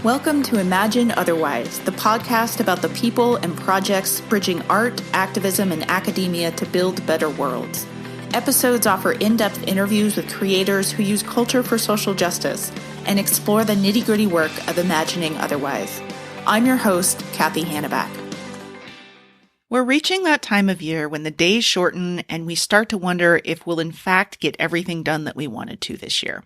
Welcome to Imagine Otherwise, the podcast about the people and projects bridging art, activism, and academia to build better worlds. Episodes offer in-depth interviews with creators who use culture for social justice and explore the nitty-gritty work of imagining otherwise. I'm your host, Cathy Hannabach. We're reaching that time of year when the days shorten and we start to wonder if we'll in fact get everything done that we wanted to this year.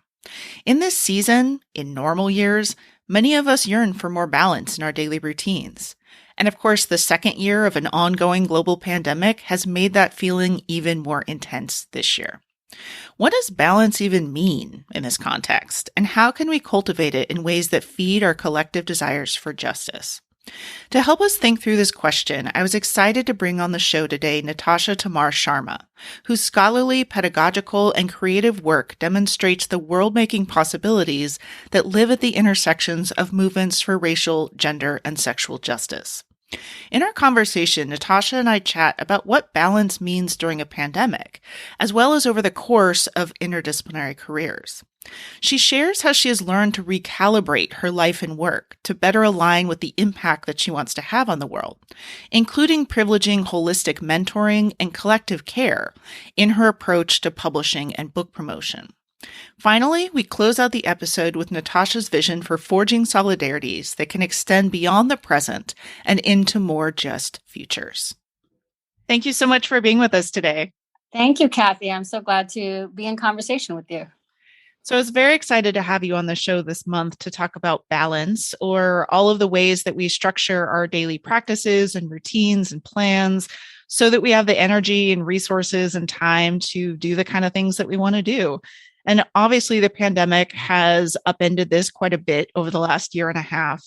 In this season, in normal years, many of us yearn for more balance in our daily routines. And of course, the second year of an ongoing global pandemic has made that feeling even more intense this year. What does balance even mean in this context? And how can we cultivate it in ways that feed our collective desires for justice? To help us think through this question, I was excited to bring on the show today Nitasha Tamar Sharma, whose scholarly, pedagogical, and creative work demonstrates the world-making possibilities that live at the intersections of movements for racial, gender, and sexual justice. In our conversation, Natasha and I chat about what balance means during a pandemic, as well as over the course of interdisciplinary careers. She shares how she has learned to recalibrate her life and work to better align with the impact that she wants to have on the world, including privileging holistic mentoring and collective care in her approach to publishing and book promotion. Finally, we close out the episode with Natasha's vision for forging solidarities that can extend beyond the present and into more just futures. Thank you so much for being with us today. Thank you, Cathy. I'm so glad to be in conversation with you. So I was very excited to have you on the show this month to talk about balance, or all of the ways that we structure our daily practices and routines and plans so that we have the energy and resources and time to do the kind of things that we want to do. And obviously, the pandemic has upended this quite a bit over the last year and a half.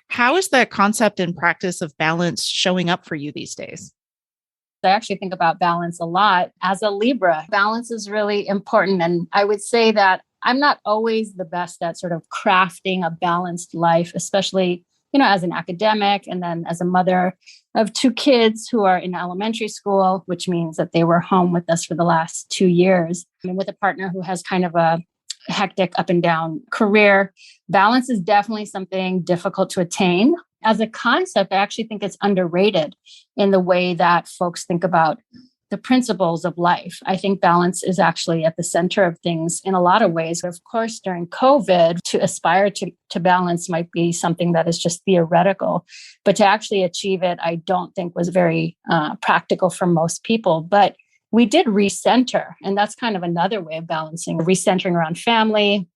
How is the concept and practice of balance showing up for you these days? I actually think about balance a lot. As a Libra, balance is really important. And I would say that I'm not always the best at sort of crafting a balanced life, especially, as an academic and then as a mother of two kids who are in elementary school, which means that they were home with us for the last 2 years. And with a partner who has kind of a hectic up and down career, balance is definitely something difficult to attain. As a concept, I actually think it's underrated in the way that folks think about the principles of life. I think balance is actually at the center of things in a lot of ways. Of course, during COVID, to aspire to balance might be something that is just theoretical, but to actually achieve it, I don't think was very practical for most people. But we did recenter, and that's kind of another way of balancing, recentering around family,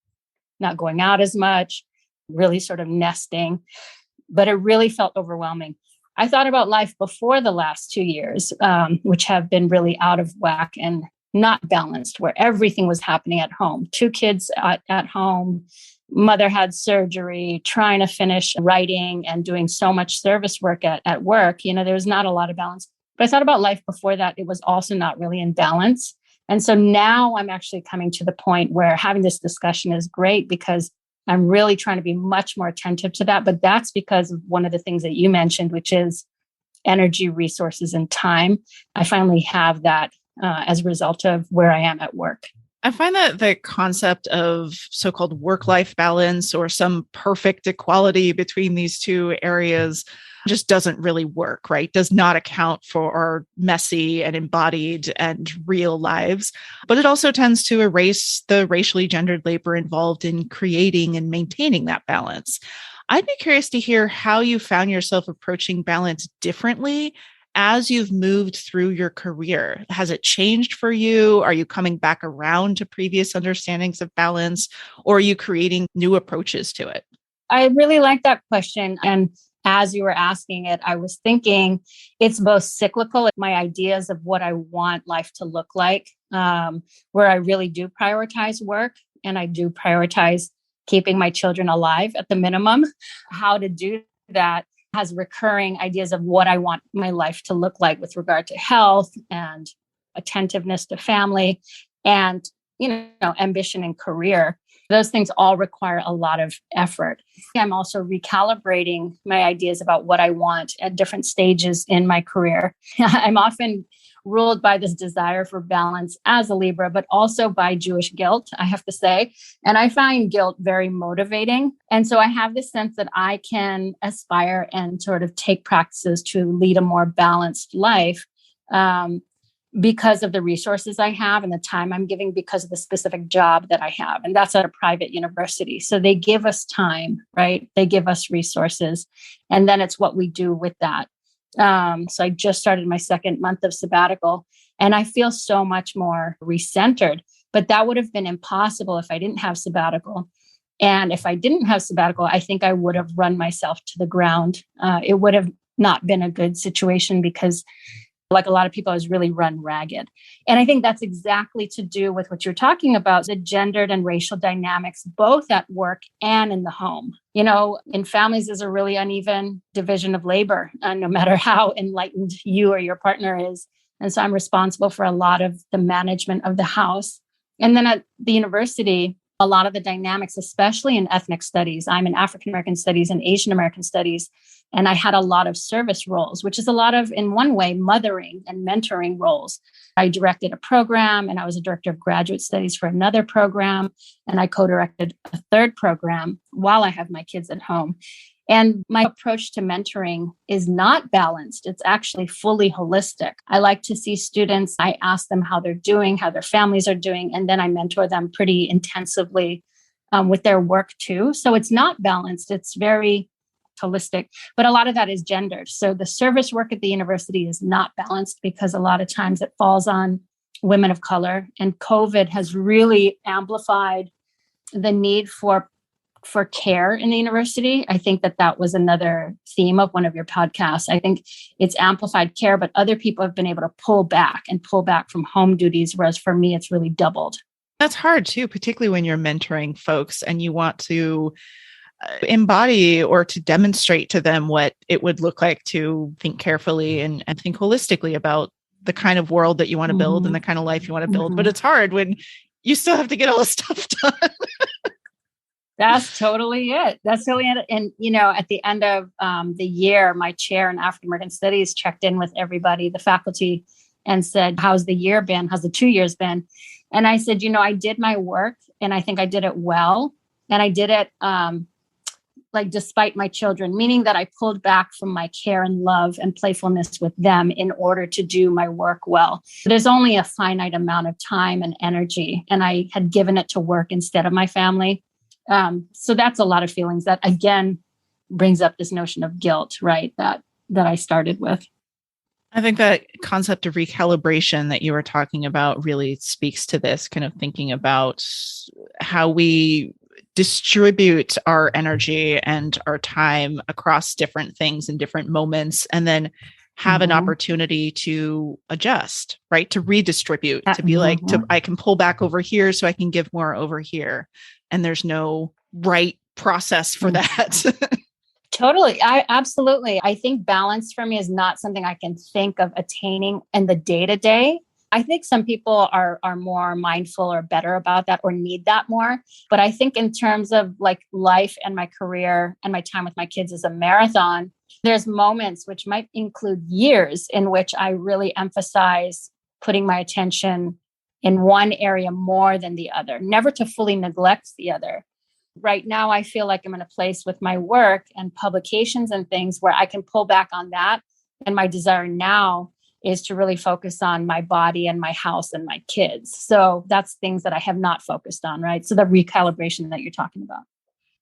not going out as much, really sort of nesting, but it really felt overwhelming. I thought about life before the last 2 years, which have been really out of whack and not balanced, where everything was happening at home. 2 kids at home, mother had surgery, trying to finish writing and doing so much service work at work. There was not a lot of balance. But I thought about life before that. It was also not really in balance. And so now I'm actually coming to the point where having this discussion is great because I'm really trying to be much more attentive to that. But that's because of one of the things that you mentioned, which is energy, resources, and time. I finally have that as a result of where I am at work. I find that the concept of so-called work-life balance or some perfect equality between these two areas just doesn't really work, right? Does not account for our messy and embodied and real lives. But it also tends to erase the racially gendered labor involved in creating and maintaining that balance. I'd be curious to hear how you found yourself approaching balance differently as you've moved through your career. Has it changed for you? Are you coming back around to previous understandings of balance, or are you creating new approaches to it? I really like that question. And as you were asking it, I was thinking it's both cyclical, my ideas of what I want life to look like, where I really do prioritize work and I do prioritize keeping my children alive at the minimum. How to do that has recurring ideas of what I want my life to look like with regard to health and attentiveness to family and, ambition and career. Those things all require a lot of effort. I'm also recalibrating my ideas about what I want at different stages in my career. I'm often ruled by this desire for balance as a Libra, but also by Jewish guilt, I have to say. And I find guilt very motivating. And so I have this sense that I can aspire and sort of take practices to lead a more balanced life. Because of the resources I have and the time I'm giving because of the specific job that I have. And that's at a private university. So they give us time, right? They give us resources. And then it's what we do with that. So I just started my second month of sabbatical and I feel so much more recentered. But that would have been impossible if I didn't have sabbatical. And if I didn't have sabbatical, I think I would have run myself to the ground. It would have not been a good situation because like a lot of people, I was really run ragged. And I think that's exactly to do with what you're talking about, the gendered and racial dynamics, both at work and in the home. You know, in families, there's a really uneven division of labor, no matter how enlightened you or your partner is. And so I'm responsible for a lot of the management of the house. And then at the university, a lot of the dynamics, especially in ethnic studies. I'm in African American studies and Asian American studies. And I had a lot of service roles, which is a lot of, in one way, mothering and mentoring roles. I directed a program and I was a director of graduate studies for another program. And I co-directed a third program while I have my kids at home. And my approach to mentoring is not balanced. It's actually fully holistic. I like to see students, I ask them how they're doing, how their families are doing, and then I mentor them pretty intensively with their work too. So it's not balanced. It's very holistic, but a lot of that is gendered. So the service work at the university is not balanced because a lot of times it falls on women of color. And COVID has really amplified the need for care in the university. I think that was another theme of one of your podcasts. I think it's amplified care, but other people have been able to pull back from home duties, whereas for me, it's really doubled. That's hard too, particularly when you're mentoring folks and you want to embody or to demonstrate to them what it would look like to think carefully and think holistically about the kind of world that you want to build and the kind of life you want to build. But it's hard when you still have to get all this stuff done. That's totally it. And, you know, at the end of the year, my chair in African American Studies checked in with everybody, the faculty, and said, how's the year been? How's the 2 years been? And I said, you know, I did my work and I think I did it well. And I did it despite my children, meaning that I pulled back from my care and love and playfulness with them in order to do my work well. There's only a finite amount of time and energy, and I had given it to work instead of my family. So that's a lot of feelings that, again, brings up this notion of guilt, right? That I started with. I think that concept of recalibration that you were talking about really speaks to this, kind of thinking about how we distribute our energy and our time across different things in different moments, and then have an opportunity to adjust, right? To redistribute, to be like, I can pull back over here so I can give more over here. And there's no right process for that. Totally. Absolutely. I think balance for me is not something I can think of attaining in the day-to-day. I think some people are more mindful or better about that or need that more. But I think in terms of like life and my career and my time with my kids as a marathon, there's moments, which might include years, in which I really emphasize putting my attention in one area more than the other, never to fully neglect the other. Right now, I feel like I'm in a place with my work and publications and things where I can pull back on that. And my desire now is to really focus on my body and my house and my kids. So that's things that I have not focused on, right? So the recalibration that you're talking about.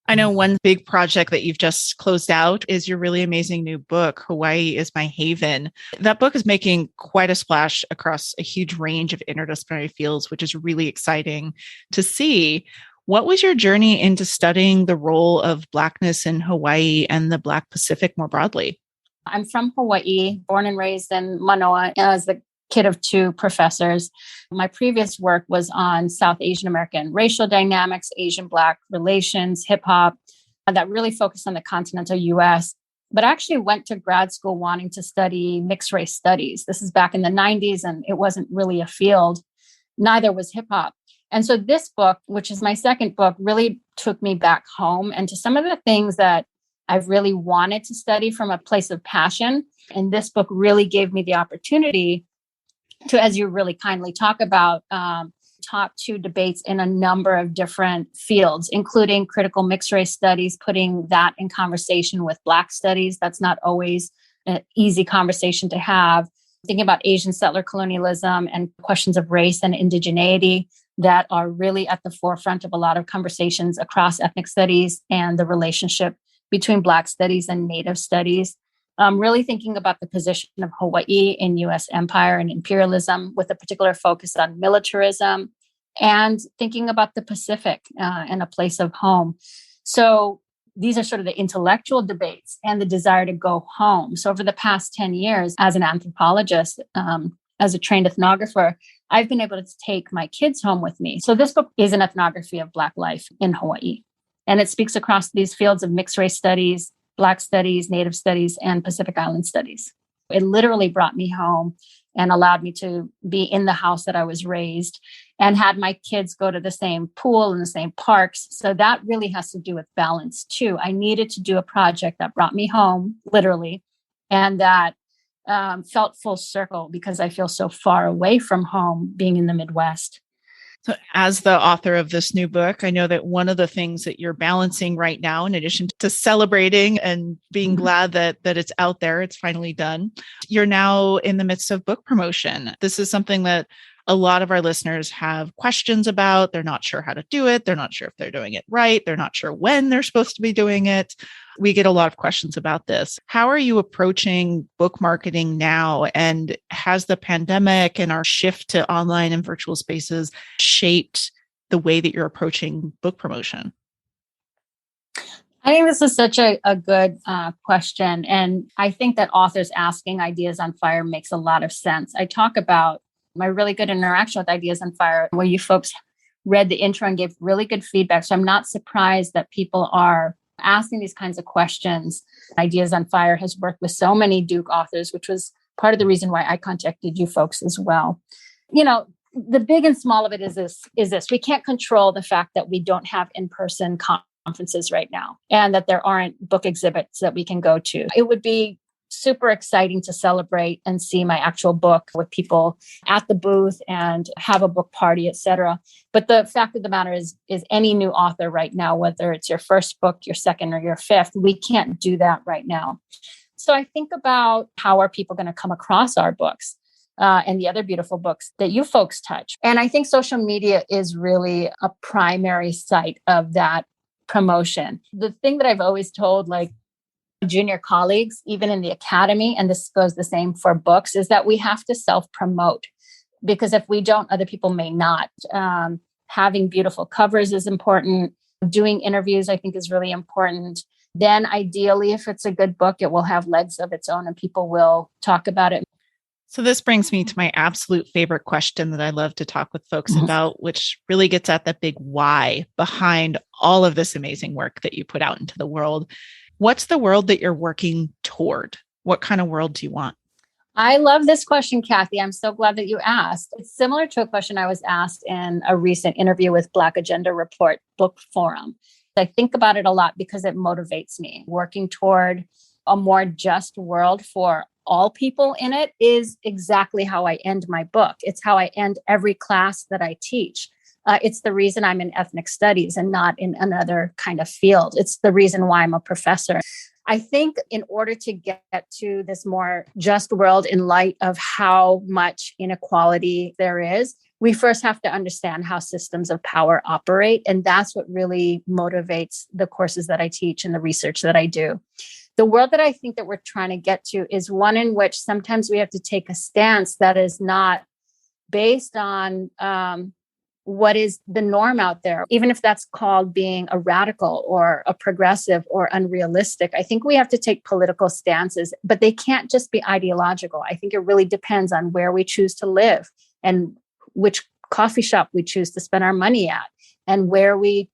I know one big project that you've just closed out is your really amazing new book, Hawaii is My Haven. That book is making quite a splash across a huge range of interdisciplinary fields, which is really exciting to see. What was your journey into studying the role of Blackness in Hawaii and the Black Pacific more broadly? I'm from Hawaii, born and raised in Manoa as the kid of two professors. My previous work was on South Asian American racial dynamics, Asian Black relations, hip hop, that really focused on the continental US. But I actually went to grad school wanting to study mixed race studies. This is back in the 90s, and it wasn't really a field. Neither was hip hop. And so this book, which is my second book, really took me back home and to some of the things that I've really wanted to study from a place of passion. And this book really gave me the opportunity to, as you really kindly talk about, top two debates in a number of different fields, including critical mixed race studies, putting that in conversation with Black studies. That's not always an easy conversation to have. Thinking about Asian settler colonialism and questions of race and indigeneity that are really at the forefront of a lot of conversations across ethnic studies and the relationship between Black studies and Native studies. Really thinking about the position of Hawaii in U.S. empire and imperialism with a particular focus on militarism, and thinking about the Pacific and a place of home. So these are sort of the intellectual debates and the desire to go home. So over the past 10 years, as an anthropologist, as a trained ethnographer, I've been able to take my kids home with me. So this book is an ethnography of Black life in Hawaii. And it speaks across these fields of mixed race studies, Black studies, Native studies, and Pacific Island studies. It literally brought me home and allowed me to be in the house that I was raised and had my kids go to the same pool and the same parks. So that really has to do with balance too. I needed to do a project that brought me home, literally, and that felt full circle because I feel so far away from home being in the Midwest. So as the author of this new book, I know that one of the things that you're balancing right now, in addition to celebrating and being glad that it's out there, it's finally done, you're now in the midst of book promotion. This is something that a lot of our listeners have questions about. They're not sure how to do it. They're not sure if they're doing it right. They're not sure when they're supposed to be doing it. We get a lot of questions about this. How are you approaching book marketing now? And has the pandemic and our shift to online and virtual spaces shaped the way that you're approaching book promotion? I think this is such a good question. And I think that authors asking Ideas on Fire makes a lot of sense. I talk about my really good interaction with Ideas on Fire, where you folks read the intro and gave really good feedback. So I'm not surprised that people are asking these kinds of questions. Ideas on Fire has worked with so many Duke authors, which was part of the reason why I contacted you folks as well. You know, the big and small of it is this. We can't control the fact that we don't have in-person conferences right now and that there aren't book exhibits that we can go to. It would be super exciting to celebrate and see my actual book with people at the booth and have a book party, etc. But the fact of the matter is any new author right now, whether it's your first book, your second, or your fifth, we can't do that right now. So I think about how are people going to come across our books and the other beautiful books that you folks touch. And I think social media is really a primary site of that promotion. The thing that I've always told, junior colleagues, even in the academy, and this goes the same for books, is that we have to self-promote, because if we don't, other people may not. Having beautiful covers is important. Doing interviews, I think, is really important. Then ideally, if it's a good book, it will have legs of its own and people will talk about it. So this brings me to my absolute favorite question that I love to talk with folks about, which really gets at the big why behind all of this amazing work that you put out into the world. What's the world that you're working toward? What kind of world do you want? I love this question, Cathy. I'm so glad that you asked. It's similar to a question I was asked in a recent interview with Black Agenda Report Book Forum. I think about it a lot because it motivates me. Working toward a more just world for all people in it is exactly how I end my book. It's how I end every class that I teach. It's the reason I'm in ethnic studies and not in another kind of field. It's the reason why I'm a professor. I think in order to get to this more just world in light of how much inequality there is, we first have to understand how systems of power operate. And that's what really motivates the courses that I teach and the research that I do. The world that I think that we're trying to get to is one in which sometimes we have to take a stance that is not based on what is the norm out there, even if that's called being a radical or a progressive or unrealistic. I think we have to take political stances, but they can't just be ideological. I think it really depends on where we choose to live and which coffee shop we choose to spend our money at and where we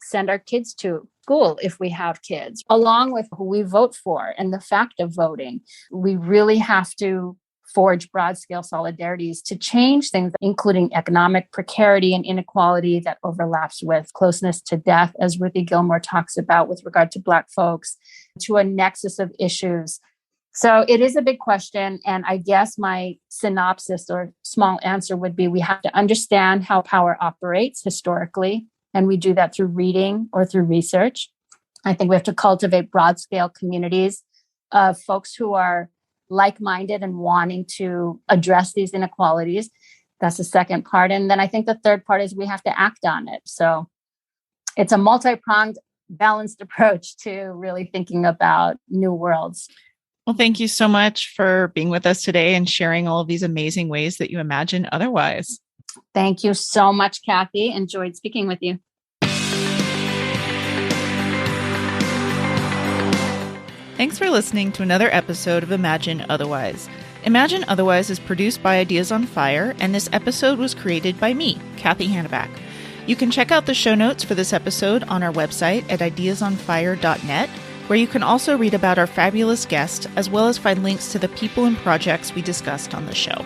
send our kids to school if we have kids, along with who we vote for and the fact of voting. We really have to forge broad-scale solidarities to change things, including economic precarity and inequality that overlaps with closeness to death, as Ruthie Gilmore talks about with regard to Black folks, to a nexus of issues So it is a big question. And I guess my synopsis or small answer would be we have to understand how power operates historically. And we do that through reading or through research. I think we have to cultivate broad scale communities of folks who are like-minded and wanting to address these inequalities. That's the second part. And then I think the third part is we have to act on it. So it's a multi-pronged, balanced approach to really thinking about new worlds. Well, thank you so much for being with us today and sharing all of these amazing ways that you imagine otherwise. Thank you so much, Cathy. Enjoyed speaking with you. Thanks for listening to another episode of Imagine Otherwise. Imagine Otherwise is produced by Ideas on Fire, and this episode was created by me, Cathy Hannabach. You can check out the show notes for this episode on our website at ideasonfire.net, where you can also read about our fabulous guest, as well as find links to the people and projects we discussed on the show.